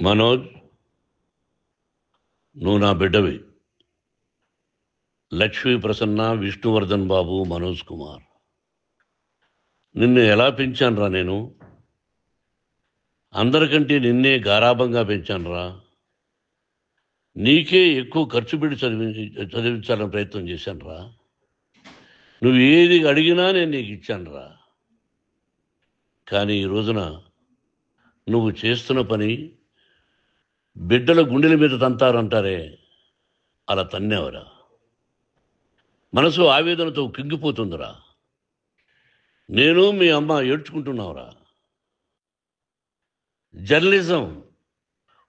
మనోజ్, నువ్వు నా బిడ్డవి. లక్ష్మీ ప్రసన్న, విష్ణువర్ధన్ బాబు, మనోజ్ కుమార్. నిన్ను ఎలా పెంచానురా నేను? అందరికంటే నిన్నే గారాబంగా పెంచానురా. నీకే ఎక్కువ ఖర్చు పెట్టి చదివించాలని ప్రయత్నం చేశానురా. నువ్వు ఏది అడిగినా నేను నీకు ఇచ్చానురా. కానీ ఈ రోజున నువ్వు చేస్తున్న పని బిడ్డల గుండెల మీద తంతారంటారే, అలా తన్నేవరా. మనసు ఆవేదనతో కింగిపోతుందిరా. నేను మీ అమ్మ ఏడ్చుకుంటున్నావురా. జర్నలిజం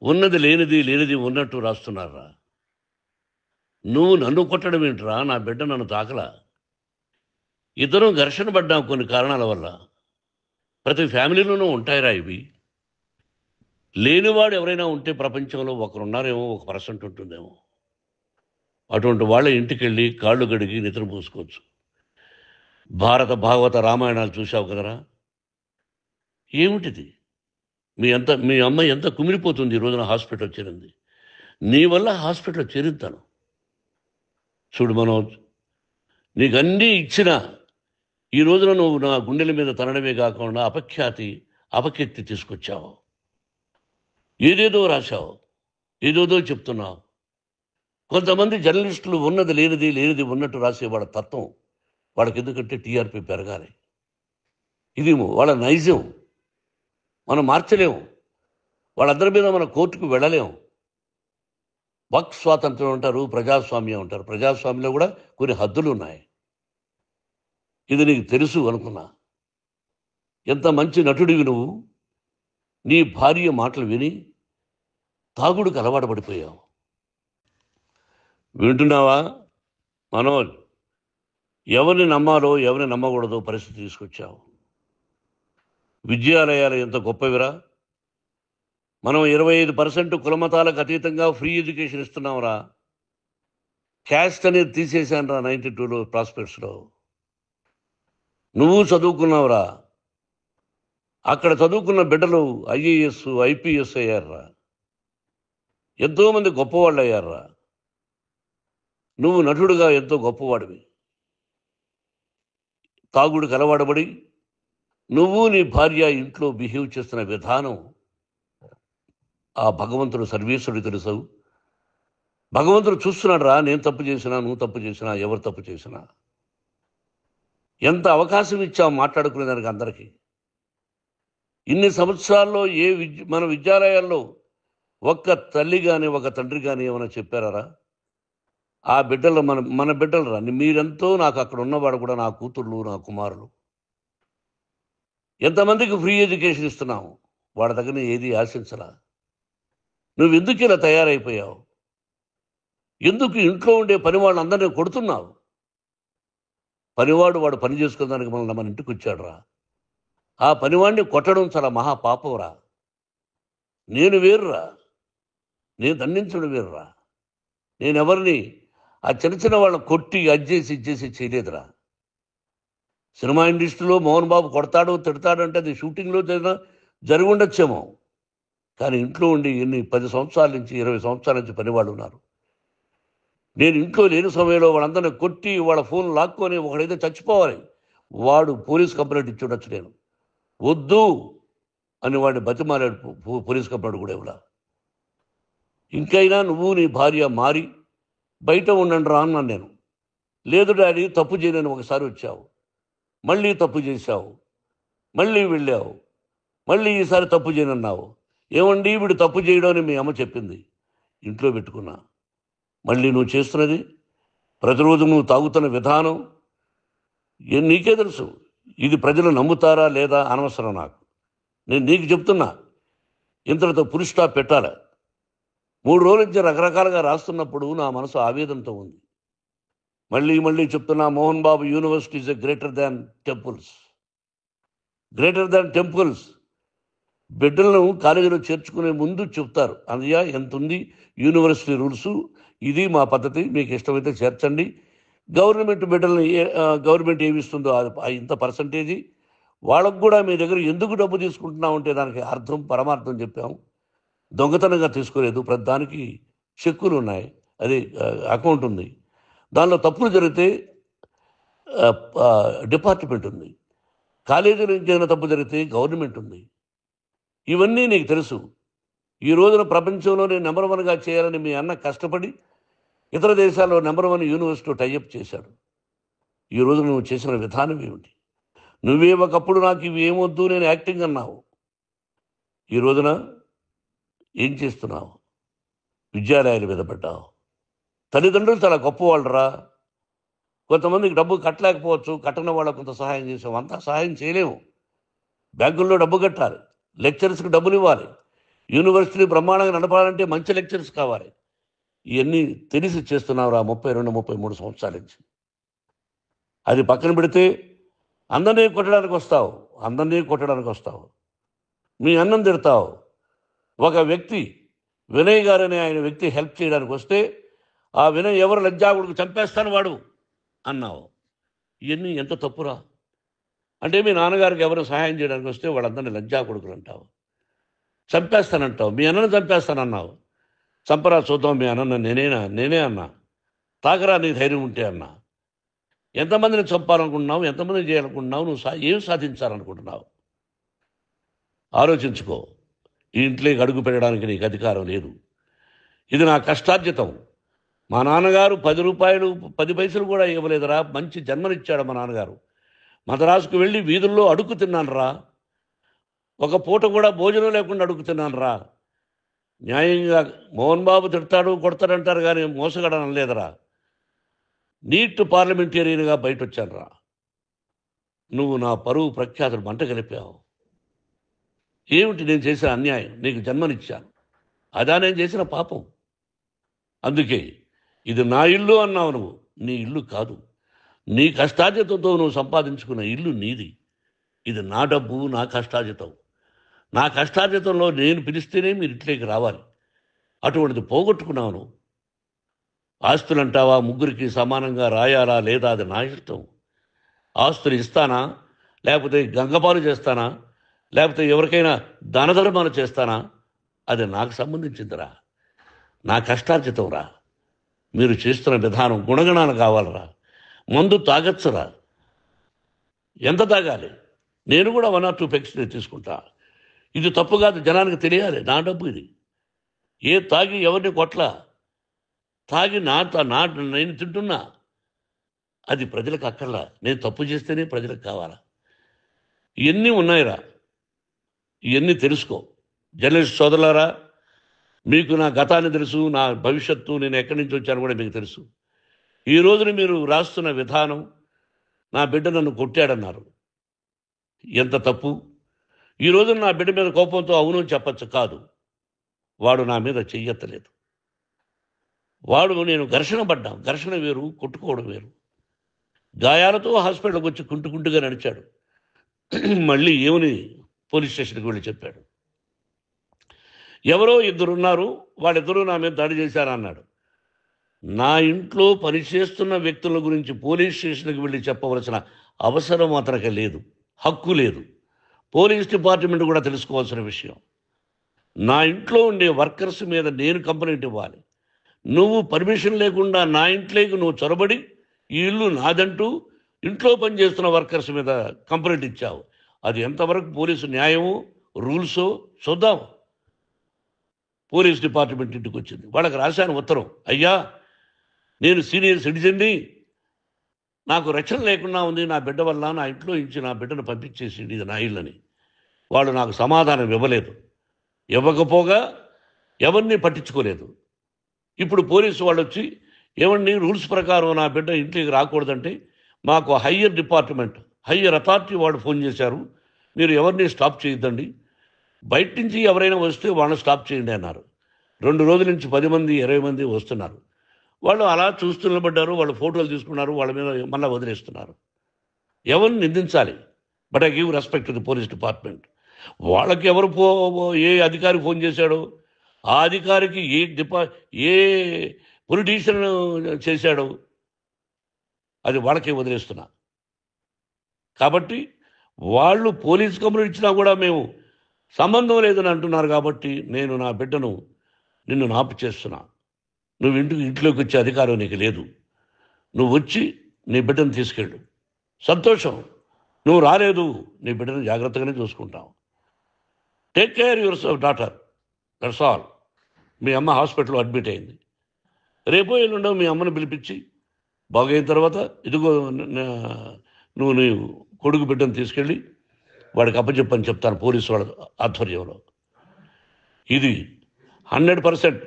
ఉన్నది లేనిది, లేనిది ఉన్నట్టు రాస్తున్నారా. నువ్వు నన్ను కొట్టడం ఏంట్రా? నా బిడ్డ నన్ను తాకలా. ఇద్దరం ఘర్షణ పడ్డాం కొన్ని కారణాల వల్ల. ప్రతి ఫ్యామిలీలోనూ ఉంటాయిరా ఇవి. లేనివాడు ఎవరైనా ఉంటే ప్రపంచంలో ఒకరున్నారేమో, 1% ఉంటుందేమో. అటువంటి వాళ్ళ ఇంటికి వెళ్ళి కాళ్ళు గడిగి నిద్ర పూసుకోవచ్చు. భారత భాగవత రామాయణాలు చూసావు కదరా. ఏమిటిది? మీ అమ్మ ఎంత కుమిలిపోతుంది ఈ రోజున హాస్పిటల్ చేరింది. నీ వల్ల హాస్పిటల్ చేరుతాను. చూడు మనోజ్, నీకు అన్నీ ఇచ్చిన ఈ రోజున నువ్వు నా గుండెల మీద తనడమే కాకుండా అపకీర్తి తీసుకొచ్చావు. ఏదేదో రాశావు, ఏదేదో చెప్తున్నావు. కొంతమంది జర్నలిస్టులు ఉన్నది లేనిది, లేనిది ఉన్నట్టు రాసే వాళ్ళ తత్వం వాళ్ళకి. ఎందుకంటే టీఆర్పీ పెరగాలి. ఇది వాళ్ళ నైజం. మనం మార్చలేము. వాళ్ళందరి మీద మన కోర్టుకు వెళ్ళలేము. వాక్ స్వాతంత్రం అంటారు, ప్రజాస్వామ్యం అంటారు. ప్రజాస్వామ్యంలో కూడా కొన్ని హద్దులు ఉన్నాయి. ఇది నీకు తెలుసు అనుకున్నా. ఎంత మంచి నటుడివి నువ్వు. నీ భార్య మాటలు విని తాగుడుకు అలవాటు పడిపోయావు. వింటున్నావా మనోజ్? ఎవరిని నమ్మాలో ఎవరిని నమ్మకూడదో పరిస్థితి తీసుకొచ్చావు. విద్యాలయాలు ఎంత గొప్పవిరా. మనం 25% కులమతాలకు అతీతంగా ఫ్రీ ఎడ్యుకేషన్ ఇస్తున్నాంరా. క్యాస్ట్ అనేది తీసేశానురా 92లో ప్రాస్పెక్ట్స్లో. నువ్వు చదువుకున్నావురా. అక్కడ చదువుకున్న బిడ్డలు IAS, IPS అయ్యారా. ఎంతోమంది గొప్పవాళ్ళు అయ్యారా. నువ్వు నటుడుగా ఎంతో గొప్పవాడివి. తాగుడికి అలవాడబడి నువ్వు నీ భార్య ఇంట్లో బిహేవ్ చేస్తున్న విధానం ఆ భగవంతుడు సర్వేశ్వరుడు తెలుసు. భగవంతుడు చూస్తున్నాడు రా. నేను తప్పు చేసినా, నువ్వు తప్పు చేసినా, ఎవరు తప్పు చేసినా. ఎంత అవకాశం ఇచ్చావు మాట్లాడుకునేదానికి అందరికీ. ఇన్ని సంవత్సరాల్లో మన విద్యాలయాల్లో ఒక్క తల్లి కానీ ఒక తండ్రి కానీ ఏమైనా చెప్పారా? ఆ బిడ్డలు మన బిడ్డలు రా. మీరెంతో నాకు అక్కడ ఉన్నవాడు కూడా నా కూతుర్లు, నా కుమారులు. ఎంతమందికి ఫ్రీ ఎడ్యుకేషన్ ఇస్తున్నావు. వాడి దగ్గర ఏది ఆశించలా. నువ్వు ఎందుకు ఇలా తయారైపోయావు? ఎందుకు ఇంట్లో ఉండే పని వాళ్ళందరినీ కొడుతున్నావు? వాడు పని చేసుకోవడానికి మన ఇంటికి వచ్చాడు రా. ఆ పనివాడిని కొట్టడం చాలా మహాపాపంరా. నేను వేరురా. నేను దండించడం వేరురా. నేనెవరిని ఆ చిన్న వాళ్ళని కొట్టి ఇచ్చేసి చేయలేదురా. సినిమా ఇండస్ట్రీలో మోహన్ బాబు కొడతాడు, తిడతాడు అంటే అది షూటింగ్లో జరిగి ఉండొచ్చేమో. కానీ ఇంట్లో ఉండి 10 సంవత్సరాల నుంచి 20 సంవత్సరాల నుంచి పనివాళ్ళు ఉన్నారు. నేను ఇంట్లో లేని సమయంలో వాళ్ళందరినీ కొట్టి వాళ్ళ ఫోన్ లాక్కొని ఒకడైతే చచ్చిపోవాలి. వాడు పోలీస్ కంప్లైంట్ ఇచ్చి ఉండొచ్చు. నేను వద్దు అని వాడిని బతిమాలాడు. పోలీస్ కంప్లైంట్ కూడా ఇవ్వలా. ఇంకైనా నువ్వు నీ భార్య మారి బయట ఉండండి రా అన్నాను నేను. లేదు డాడీ, తప్పు చేయలేని ఒకసారి వచ్చావు, మళ్ళీ తప్పు చేశావు, మళ్ళీ వెళ్ళావు, మళ్ళీ ఈసారి తప్పు చేయనన్నావు. ఏమండి వీడు తప్పు చేయడం అని మీ అమ్మ చెప్పింది. ఇంట్లో పెట్టుకున్నా. మళ్ళీ నువ్వు చేస్తున్నది, ప్రతిరోజు నువ్వు తాగుతున్న విధానం నీకే తెలుసు. ఇది ప్రజలు నమ్ముతారా లేదా అనవసరం నాకు. నేను నీకు చెప్తున్నా, ఇంతటితో ఫుల్ స్టాప్ పెట్టాలి. 3 రోజుల నుంచి రకరకాలుగా రాస్తున్నప్పుడు నా మనసు ఆవేదనతో ఉంది. మళ్ళీ చెప్తున్నా, Mohan Babu university is greater than temples. Greater than temples. బిడ్డలను కాలేజీలో చేర్చుకునే ముందు చెప్తారు, అన్నయ్య ఎంత ఉంది యూనివర్సిటీ రూల్స్, ఇది మా పద్ధతి, మీకు ఇష్టమైతే చేర్చండి. గవర్నమెంట్ ఏమి ఇస్తుందో ఇంత పర్సంటేజీ వాళ్ళకు కూడా మీ దగ్గర ఎందుకు డబ్బు తీసుకుంటున్నామంటే దానికి అర్థం పరమార్థం చెప్పాము. దొంగతనంగా తీసుకోలేదు. ప్రతిదానికి చెక్కులు ఉన్నాయి, అది అకౌంట్ ఉంది. దానిలో తప్పులు జరిగితే డిపార్ట్మెంట్ ఉంది. కాలేజీలో ఇంకేమైనా తప్పు జరిగితే గవర్నమెంట్ ఉంది. ఇవన్నీ నీకు తెలుసు. ఈ రోజున ప్రపంచంలోనే నెంబర్ 1గా చేయాలని మీ అన్న కష్టపడి ఇతర దేశాల్లో నెంబర్ 1 యూనివర్సిటీ టైఅప్ చేశాడు. ఈ రోజు నువ్వు చేసిన విధానం ఏమిటి? నువ్వే ఒకప్పుడు నాకు ఇవి ఏమొద్దు, నేను యాక్టింగ్ అన్నావు. ఈ రోజున ఏం చేస్తున్నావు? విద్యాలయాల మీద పడ్డావు. తల్లిదండ్రులు చాలా గొప్పవాళ్ళరా. కొంతమందికి డబ్బు కట్టలేకపోవచ్చు, కట్టని వాళ్ళకు కొంత సహాయం చేసాం. అంతా సహాయం చేయలేము. బ్యాంకుల్లో డబ్బు కట్టాలి, లెక్చరర్స్కి డబ్బులు ఇవ్వాలి, యూనివర్సిటీ బ్రహ్మాండంగా నడపాలంటే మంచి లెక్చరర్స్ కావాలి. ఇవన్నీ తెలిసి చేస్తున్నావురా 32, 33 సంవత్సరాల నుంచి. అది పక్కన పెడితే అందరినీ కొట్టడానికి వస్తావు. మీ అన్నం తిడతావు. ఒక వ్యక్తి వినయ్ గారనే ఆయన వ్యక్తి హెల్ప్ చేయడానికి వస్తే ఆ వినయ్ ఎవరు లజ్జాగుడికి చంపేస్తాను వాడు అన్నావు. ఇవన్నీ ఎంత తప్పురా? అంటే మీ నాన్నగారికి ఎవరు సహాయం చేయడానికి వస్తే వాళ్ళందరినీ లజ్జాగుడుకులు అంటావు, చంపేస్తానంటావు. మీ అన్నను చంపేస్తానన్నావు. చంపరా చూద్దాం మీ అన్న. నేనే అన్నా. తాకరా నీ ధైర్యం ఉంటే అన్నా. ఎంతమందిని చంపాలనుకుంటున్నావు? ఎంతమందిని చేయాలనుకుంటున్నావు? నువ్వు ఏం సాధించాలనుకుంటున్నావు? ఆలోచించుకో. ఈ ఇంట్లోకి అడుగు పెట్టడానికి నీకు అధికారం లేదు. ఇది నా కష్టార్జితం. మా నాన్నగారు 10 రూపాయలు 10 పైసలు కూడా ఇవ్వలేదురా. మంచి జన్మనిచ్చాడు మా నాన్నగారు. మద్రాసుకు వెళ్ళి వీధుల్లో అడుగు తిన్నాను రా. ఒక పూట కూడా భోజనం లేకుండా అడుగు తిన్నాను రా. న్యాయంగా మోహన్ బాబు తిడతాడు కొడతాడంటారు కానీ మోసగడనం లేదురా. నీట్ పార్లమెంటేరియన్గా బయట వచ్చాను రా. నువ్వు నా పరువు ప్రఖ్యాతులు మంట కలిపావు. ఏమిటి నేను చేసిన అన్యాయం? నీకు జన్మనిచ్చాను, అదా నేను చేసిన పాపం. అందుకే ఇది నా ఇల్లు అన్నావు. నువ్వు నీ ఇల్లు కాదు. నీ కష్టార్జితంతో నువ్వు సంపాదించుకున్న ఇల్లు నీది. ఇది నా డబ్బు, నా కష్టార్జితం. నా కష్టార్జితంలో నేను పిలిస్తేనే మీరు ఇంట్లోకి రావాలి. అటువంటిది పోగొట్టుకున్నావు నువ్వు. ఆస్తులు అంటావా? ముగ్గురికి సమానంగా రాయాలా లేదా అది నా ఇష్టం. ఆస్తులు ఇస్తానా, లేకపోతే గంగపాలు చేస్తానా, లేకపోతే ఎవరికైనా దానధర్మాలు చేస్తానా, అది నాకు సంబంధించిందిరా. నా కష్టార్జితం రా. మీరు చేస్తున్న విధానం గుణగణాలు కావాలరా. మందు తాగచ్చురా. ఎంత తాగాలి? నేను కూడా 1 or 2 పెగ్స్ తీసుకుంటా. ఇది తప్పు కాదు, జనానికి తెలియాలి. నా డబ్బు ఇది. తాగి ఎవరిని కొట్లా, తాగి నేను తింటున్నా. అది ప్రజలకు అక్కర్లా. నేను తప్పు చేస్తేనే ప్రజలకు కావాలా. ఇవన్నీ ఉన్నాయిరా. ఇవన్నీ తెలుసుకో. జర్నలిస్ట్ సోదరులారా, మీకు నా గతాన్ని తెలుసు, నా భవిష్యత్తు, నేను ఎక్కడి నుంచి వచ్చాను కూడా మీకు తెలుసు. ఈ రోజున మీరు రాస్తున్న విధానం, నా బిడ్డ నన్ను కొట్టాడన్నారు. ఎంత తప్పు! ఈ రోజున నా బిడ్డ మీద కోపంతో అవును చెప్పచ్చు. కాదు, వాడు నా మీద చెయ్యెత్తలేదు. నేను ఘర్షణ పడ్డాం. ఘర్షణ వేరు, కొట్టుకోవడం వేరు. గాయాలతో హాస్పిటల్కి వచ్చి కుంటుగా నడిచాడు. మళ్ళీ ఏమని పోలీస్ స్టేషన్కి వెళ్ళి చెప్పాడు. ఎవరో 2 ఉన్నారు, వాళ్ళిద్దరూ నా మీద దాడి చేశారన్నాడు. నా ఇంట్లో పనిచేస్తున్న వ్యక్తుల గురించి పోలీస్ స్టేషన్కి వెళ్ళి చెప్పవలసిన అవసరం అతనికి లేదు, హక్కు లేదు. పోలీస్ డిపార్ట్మెంట్ కూడా తెలుసుకోవాల్సిన విషయం. నా ఇంట్లో ఉండే వర్కర్స్ మీద నేను కంప్లైంట్ ఇవ్వాలి. నువ్వు పర్మిషన్ లేకుండా నా ఇంట్లోకి నువ్వు చొరబడి ఈ ఇల్లు నాదంటూ ఇంట్లో పనిచేస్తున్న వర్కర్స్ మీద కంప్లైంట్ ఇచ్చావు. అది ఎంతవరకు పోలీసు న్యాయమో రూల్సో చూద్దాం. పోలీస్ డిపార్ట్మెంట్ ఇంటికి వచ్చింది. వాళ్ళకి రాశాను ఉత్తరం, అయ్యా నేను సీనియర్ సిటిజన్ని, నాకు రక్షణ లేకుండా ఉంది, నా బిడ్డ వల్ల నా ఇంట్లో నుంచి నా బిడ్డను పంపించేసింది, ఇది నా ఇల్లని. వాళ్ళు నాకు సమాధానం ఇవ్వలేదు. ఇవ్వకపోగా ఎవరిని పట్టించుకోలేదు. ఇప్పుడు పోలీసు వాళ్ళు వచ్చి ఏమండి రూల్స్ ప్రకారం నా బిడ్డ ఇంటికి రాకూడదంటే మాకు హయ్యర్ డిపార్ట్మెంట్, హయ్యర్ అథారిటీ వాళ్ళు ఫోన్ చేశారు, మీరు ఎవరిని స్టాప్ చేయొద్దండి, బయట నుంచి ఎవరైనా వస్తే వాళ్ళని స్టాప్ చేయండి అన్నారు. 2 రోజుల నుంచి 10 మంది 20 మంది వస్తున్నారు. వాళ్ళు అలా చూస్తూ నిలబడ్డారు. వాళ్ళు ఫోటోలు తీసుకున్నారు, వాళ్ళ మీద మళ్ళీ వదిలేస్తున్నారు. ఎవరిని నిందించాలి? But I give respect to the police department. వాళ్ళకి ఎవరు ఏ అధికారి ఫోన్ చేశాడో, ఆ అధికారికి ఏ పొలిటీషియన్ చేశాడో అది వాళ్ళకే వదిలేస్తున్నా. కాబట్టి వాళ్ళు పోలీస్ కంప్లైంట్ ఇచ్చినా కూడా మేము సంబంధం లేదని అంటున్నారు కాబట్టి నేను నా బిడ్డను నిన్ను నాపు చేస్తున్నా. నువ్వు ఇంట్లోకి వచ్చే అధికారం నీకు లేదు. నువ్వు వచ్చి నీ బిడ్డను తీసుకెళ్ళు. సంతోషం. నువ్వు రాలేదు, నీ బిడ్డను జాగ్రత్తగానే చూసుకుంటావు. Take care your daughter, that's all. మీ అమ్మ హాస్పిటల్లో అడ్మిట్ అయింది. రేపో ఎల్లుండో మీ అమ్మను పిలిపించి బాగైన తర్వాత ఇదిగో నువ్వు నీ కొడుకు బిడ్డను తీసుకెళ్ళి వాడికి అప్పచెప్పని చెప్తాను పోలీసు వాళ్ళ ఆధ్వర్యంలో. ఇది 100%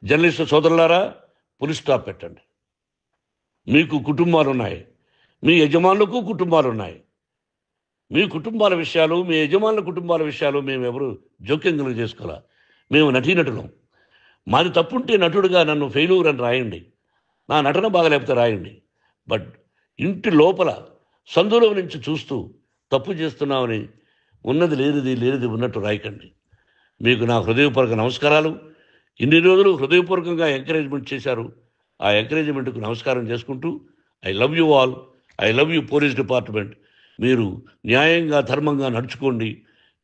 జర్నలిస్టు సోదరులారా, పులి స్టాప్ పెట్టండి. మీకు కుటుంబాలు ఉన్నాయి, మీ యజమానులకు కుటుంబాలు ఉన్నాయి. మీ కుటుంబాల విషయాలు, మీ యజమానుల కుటుంబాల విషయాలు మేము ఎవరు జోక్యం చేసుకోవాలా. మేము నటీనటులం. మాది తప్పుంటే నటుడుగా నన్ను ఫెయిల్యూర్ అని రాయండి, నా నటన బాగలేకపోతే రాయండి. బట్ ఇంటి లోపల సందులో నుంచి చూస్తూ తప్పు చేస్తున్నామని ఉన్నది లేనిది ఉన్నట్టు రాయకండి. మీకు నా హృదయపూర్వక నమస్కారాలు. ఇన్ని రోజులు హృదయపూర్వకంగా ఎంకరేజ్మెంట్ చేశారు. ఆ ఎంకరేజ్మెంట్కు నమస్కారం చేసుకుంటూ I love you all. I love you police department. మీరు న్యాయంగా ధర్మంగా నడుచుకోండి,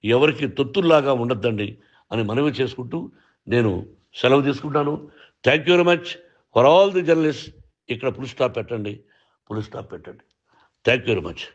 ఎవరికి తొత్తుల్లాగా ఉండద్దండి అని మనవి చేసుకుంటూ నేను సెలవు తీసుకుంటాను. Thank you very much for all the journalist. ఇక్కడ పులి స్టాప్ పెట్టండి. Thank you very much.